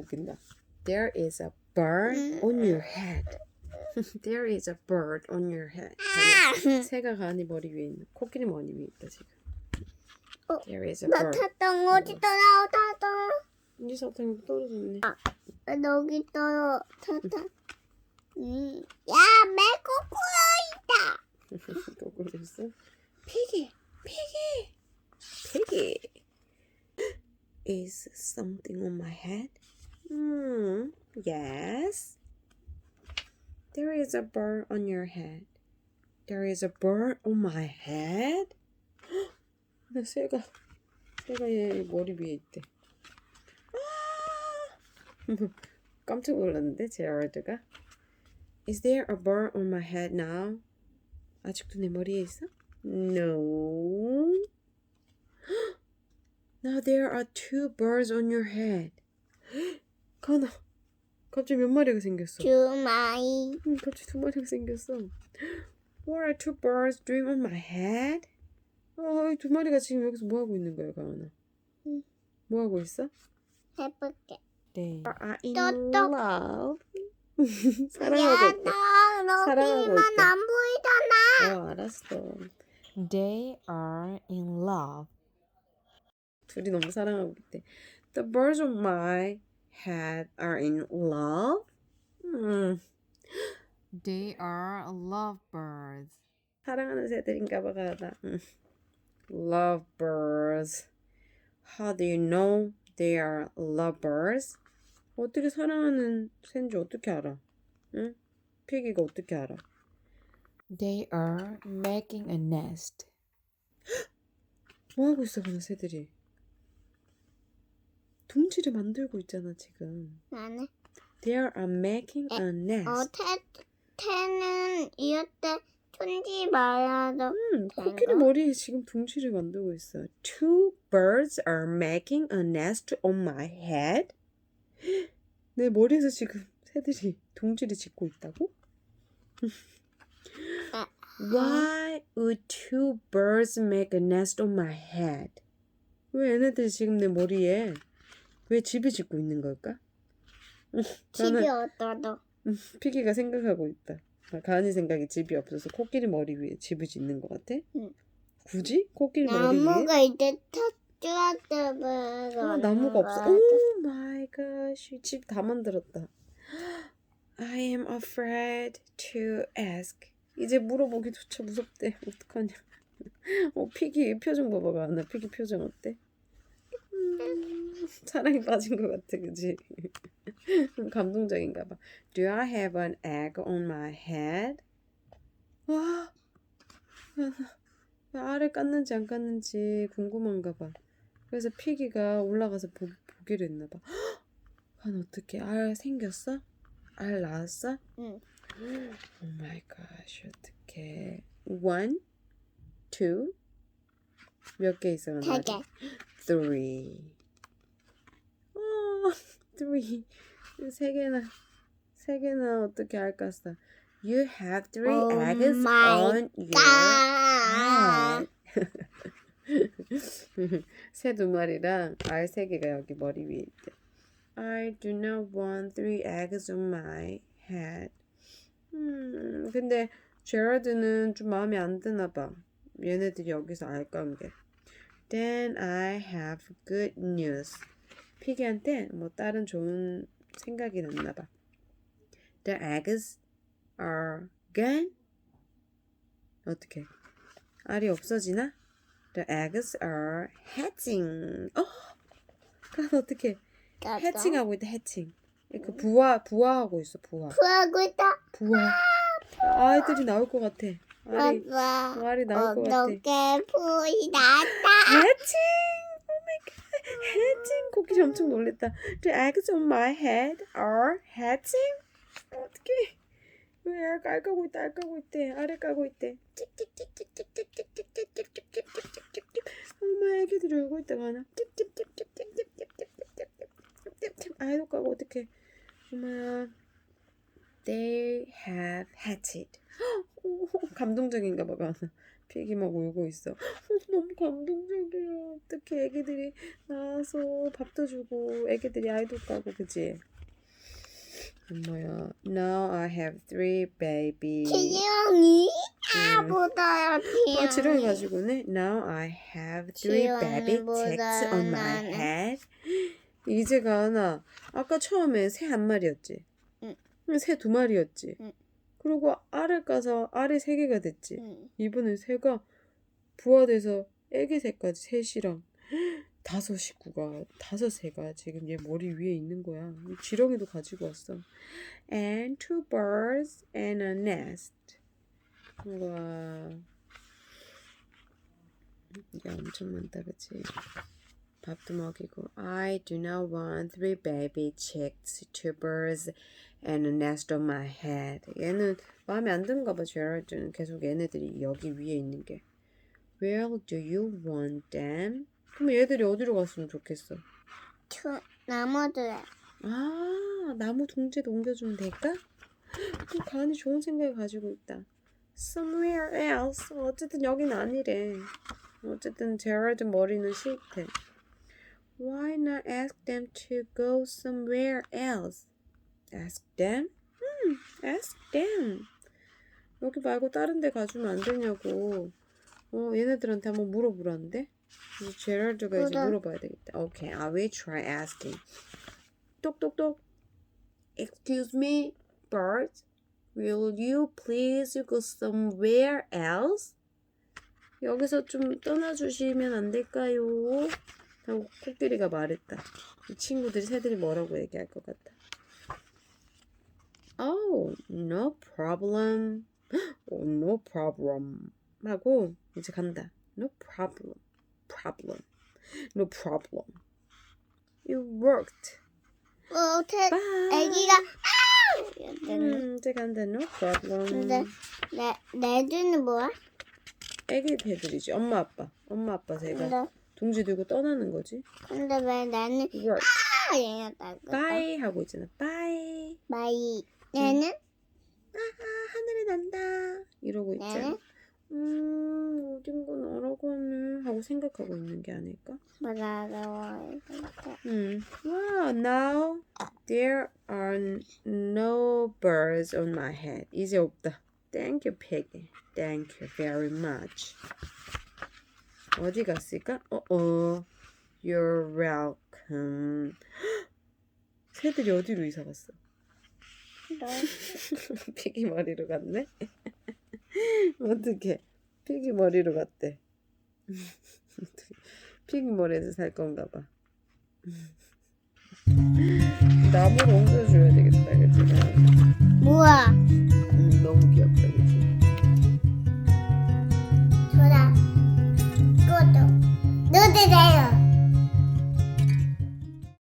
웃긴다. There is a bird on your head. There is a bird on your head. 새가 가은이 머리 위에 있는. 코끼리 머리 위에 있다 지금. There is a bird. 사탕 어디 떨어 사탕. 이 사탕이 떨어졌네. 여기 떨어 사탕. 야, 내 코코넛 있다. 거꾸로 있어? Piggie, Piggie, Piggie. Is something on my head? Yes. There is a bird on your head. There is a bird on my head. 나 새가 얘 머리 위에 있대. 깜짝 놀랐는데 제라드가. Is there a bird on my head now? 아직도 내 머리에 있어? No. Now there are two birds on your head. 가나. 갑자기 몇 마리가 생겼어? 두 마리. 갑자기 두 마리가 생겼어. What are two birds doing on my head? 이 두 마리가 지금 여기서 뭐 하고 있는 거야, 가은아? 뭐 하고 있어? 해볼게. They are in 똑똑. love. 사랑하고 있대. 사랑하고 너기만 있대. 안 보이잖아. 알았어. They are in love. 둘이 너무 사랑하고 있대. The birds on my head are in love. They are lovebirds. 사랑하는 새들인가 봐, 가다. Lovebirds. How do you know they are lovebirds? 어떻게 사랑하는 새인지 어떻게 알아? 응? 피기가 어떻게 알아? They are making a nest. 뭐 하고 있어, 그런 새들이? 둥지를 만들고 있잖아, 지금. 나는. They are making a nest. 태는 이때 tun지 말아도. 코끼리 머리에 지금 둥지를 만들고 있어. Two birds are making a nest on my head. 내 머리에서 지금 새들이 둥지를 짓고 있다고? Why would two birds make a nest on my head? 왜 얘네들이 지금 내 머리에 왜 집을 짓고 있는 걸까? 집이 어떠도. 피기가 생각하고 있다. 가은이 생각에 집이 없어서 코끼리 머리 위에 집을 짓는 것 같아? 응. 굳이? 코끼리 머리 위에? 나무가 이제 탔죠. 나무가 없어. Oh my gosh. 집 다 만들었다. I am afraid to ask. 이제 물어보기조차 무섭대. 어떡하냐. 피기 표정 봐봐. 가은아. 피기 표정 어때? 사랑에 빠진 것 같아, 그치? 감동적인가 봐. Do I have an egg on my head? 와, 알을 깠는지 안 깠는지 궁금한가 봐. 그래서 피기가 올라가서 보기로 했나 봐. 간 어떡해? 알 생겼어? 알 낳았어? 응. Oh my gosh, 어떡해. 1, 2, 몇 개 있어? 3개. 3. 3. 세 개나 어떻게 알 깠어? You have 3 eggs on your head. 새 2마리랑 알 3개가 여기 머리 위에 있대. I do not want 3 eggs on my head. 근데 제라드는 좀 마음에 안 드나 봐. 얘네들이 여기서 알 깐 게. Then I have good news. 피기한테 뭐 다른 좋은 생각이 났나 봐. The eggs are gone. 어떻게? 알이 없어지나? The eggs are hatching. 그럼 어떻게? 해칭하고 있다. 해칭. 그 부화하고 있어. 부하고 있다. 부화. 아이들이 나올 것 같아. 알이 나올 것 같아. 어떻게 불이 났다. 해칭. Oh my god. 해칭. 코끼리 엄청 놀랬다. The eggs on my head are hatching. 어떡해. 왜 알 까고 있다. 알 까고 있대. 알을 까고 있대. 엄마 애기들이 울고 있다가 하나. 아이도 까고 어떡해. 엄마야. They have hatched. 감동적인가 봐. 피기 막 울고 있어. 너무 감동적이야. 어떻게 애기들이 나와서 밥도 주고 애기들이 아이도 까고 그지? 뭐야? Now I have 3 babies. 지영이 보다요. 지렁이 가지고네. Now I have 3 baby ticks on my head. 이제가 하나. 아까 처음에 새 한 마리였지. 응. 새 2마리였지. 응. 그리고 알을 까서 알이 3개가 됐지. 응. 이번엔 새가 부화돼서 애기 새까지 셋이랑 5 새가 지금 얘 머리 위에 있는 거야. 지렁이도 가지고 왔어. And 2 birds and a nest. 와, 이게 엄청 많다, 그치? 밥도 먹이고. I do not want 3 baby chicks, 2 birds, and a nest on my head. 얘는 마음에 안 든가 봐, 제럴드는. 계속 얘네들이 여기 위에 있는 게. Where do you want them? 그럼 얘들이 어디로 갔으면 좋겠어? 나무들. 아, 나무 둥지도 옮겨주면 될까? 그럼 가은이 좋은 생각을 가지고 있다. Somewhere else. 어쨌든 여긴 아니래. 어쨌든 제럴드 머리는 싫대. Why not ask them to go somewhere else? Ask them? Ask them. 여기 말고 다른 데 가주면 안 되냐고. 얘네들한테 한번 물어보라는데? 제럴드가 이제 물어봐야 되겠다. Okay, I will try asking. 똑똑똑. Excuse me, birds. Will you please go somewhere else? 여기서 좀 떠나주시면 안 될까요? 하고 코끼리가 말했다. 이 친구들이 새들이 뭐라고 얘기할 것 같다. Oh, no problem. Oh, no problem. 하고 이제 간다. No problem. No problem. It worked. 애기가 이제 간다. No problem. 근데 내주는 뭐야? 애기 새들이지. 엄마 아빠 새가 둥지 들고 떠나는 거지. 근데 왜 나는 Work. 얘였다고? Bye 하고 있잖아. Bye. 마이. 얘는? 하늘에 난다. 이러고 있잖아. 어딘가 날아가네 하고 생각하고 있는 게 아닐까? 뭐라고? Wow, now there are no birds on my head. 이제 없다. Thank you, Piggie. Thank you very much. 어디 갔을까? You're welcome. 새들이 어디로 이사 갔어? 피기 머리로 갔네? 어떡해. 피기 머리로 갔대. 피기 머리에서 살 건가 봐. 나무로 옮겨줘야 되겠다, 그치? 뭐야? 너무 귀엽다, 그치? 돌아. 그것도. 너도 돼요.